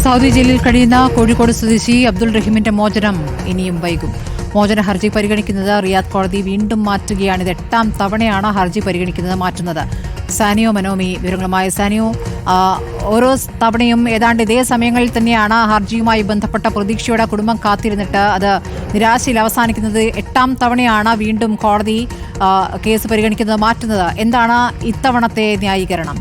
Saudi ജയിലിൽ കഴിയുന്ന കോഴിക്കോട് സ്വദേശി അബ്ദുൾ റഹീമിന്റെ മോചനം ഇനിയും വൈകും. മോചന ഹർജി പരിഗണിക്കുന്നത് റിയാദ് കോടതി വീണ്ടും മാറ്റുകയാണ്. ഇത് 8ാം തവണയാണ് ഹർജി പരിഗണിക്കുന്നത് മാറ്റുന്നത്. സാനിയോ മനോമി വിവരങ്ങളുമായി. സാനിയോ, ഓരോ തവണയും ഏതാണ്ട് ഇതേ സമയങ്ങളിൽ തന്നെയാണ് ഹർജിയുമായി ബന്ധപ്പെട്ട പ്രതീക്ഷയോടെ കുടുംബം കാത്തിരുന്നിട്ട് അത് നിരാശയിൽ അവസാനിക്കുന്നത്. 8ാം തവണയാണ് വീണ്ടും കോടതി കേസ് പരിഗണിക്കുന്നത് മാറ്റുന്നത്. എന്താണ് ഇത്തവണത്തെ ന്യായീകരണം?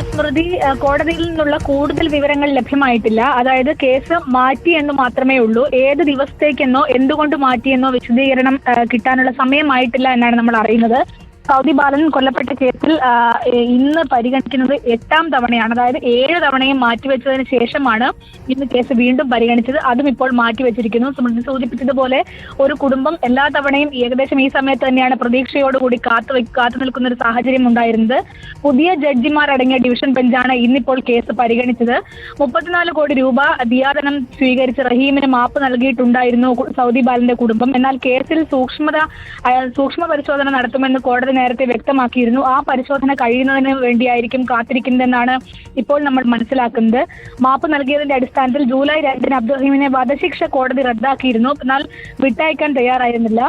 സ്മൃതി, കോടതിയിൽ നിന്നുള്ള കൂടുതൽ വിവരങ്ങൾ ലഭ്യമായിട്ടില്ല. അതായത് കേസ് മാറ്റി എന്ന് മാത്രമേ ഉള്ളൂ. ഏത് ദിവസത്തേക്കെന്നോ എന്തുകൊണ്ട് മാറ്റിയെന്നോ വിശദീകരണം കിട്ടാനുള്ള സമയമായിട്ടില്ല എന്നാണ് നമ്മൾ അറിയുന്നത്. സൗദി ബാലൻ കൊല്ലപ്പെട്ട കേസിൽ ഇന്ന് പരിഗണിക്കുന്നത് 8ാം തവണയാണ്. അതായത് 7 തവണയും മാറ്റിവെച്ചതിന് ശേഷമാണ് ഇന്ന് കേസ് വീണ്ടും പരിഗണിച്ചത്. അതും ഇപ്പോൾ മാറ്റിവെച്ചിരിക്കുന്നു. സ്മൃതി സൂചിപ്പിച്ചതുപോലെ ഒരു കുടുംബം എല്ലാ തവണയും ഏകദേശം ഈ സമയത്ത് തന്നെയാണ് പ്രതീക്ഷയോടുകൂടി കാത്തു നിൽക്കുന്ന ഒരു സാഹചര്യം ഉണ്ടായിരുന്നത്. പുതിയ ജഡ്ജിമാരടങ്ങിയ ഡിവിഷൻ ബെഞ്ചാണ് ഇന്നിപ്പോൾ കേസ് പരിഗണിച്ചത്. 34 കോടി രൂപ ദിയാദനം സ്വീകരിച്ച് റഹീമിന് മാപ്പ് നൽകിയിട്ടുണ്ടായിരുന്നു സൗദി ബാലന്റെ കുടുംബം. എന്നാൽ കേസിൽ സൂക്ഷ്മ പരിശോധന നടത്തുമെന്ന് കോടതി നേരത്തെ വ്യക്തമാക്കിയിരുന്നു. ആ പരിശോധന കഴിയുന്നതിന് വേണ്ടിയായിരിക്കും കാത്തിരിക്കുന്നതെന്നാണ് ഇപ്പോൾ നമ്മൾ മനസ്സിലാക്കുന്നത്. മാപ്പ് നൽകിയതിന്റെ അടിസ്ഥാനത്തിൽ ജൂലൈ 2-ന് അബ്ദുൾ റഹീമിനെ വധശിക്ഷ കോടതി റദ്ദാക്കിയിരുന്നു. എന്നാൽ വിട്ടയക്കാൻ തയ്യാറായിരുന്നില്ല.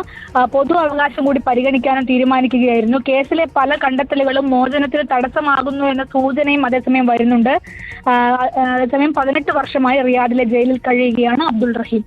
പൊതു അവകാശം കൂടി പരിഗണിക്കാനും തീരുമാനിക്കുകയായിരുന്നു. കേസിലെ പല കണ്ടെത്തലുകളും മോചനത്തിന് തടസ്സമാകുന്നു എന്ന സൂചനയും അതേസമയം വരുന്നുണ്ട്. അതേസമയം 18 വർഷമായി റിയാദിലെ ജയിലിൽ കഴിയുകയാണ് അബ്ദുൾ റഹീം.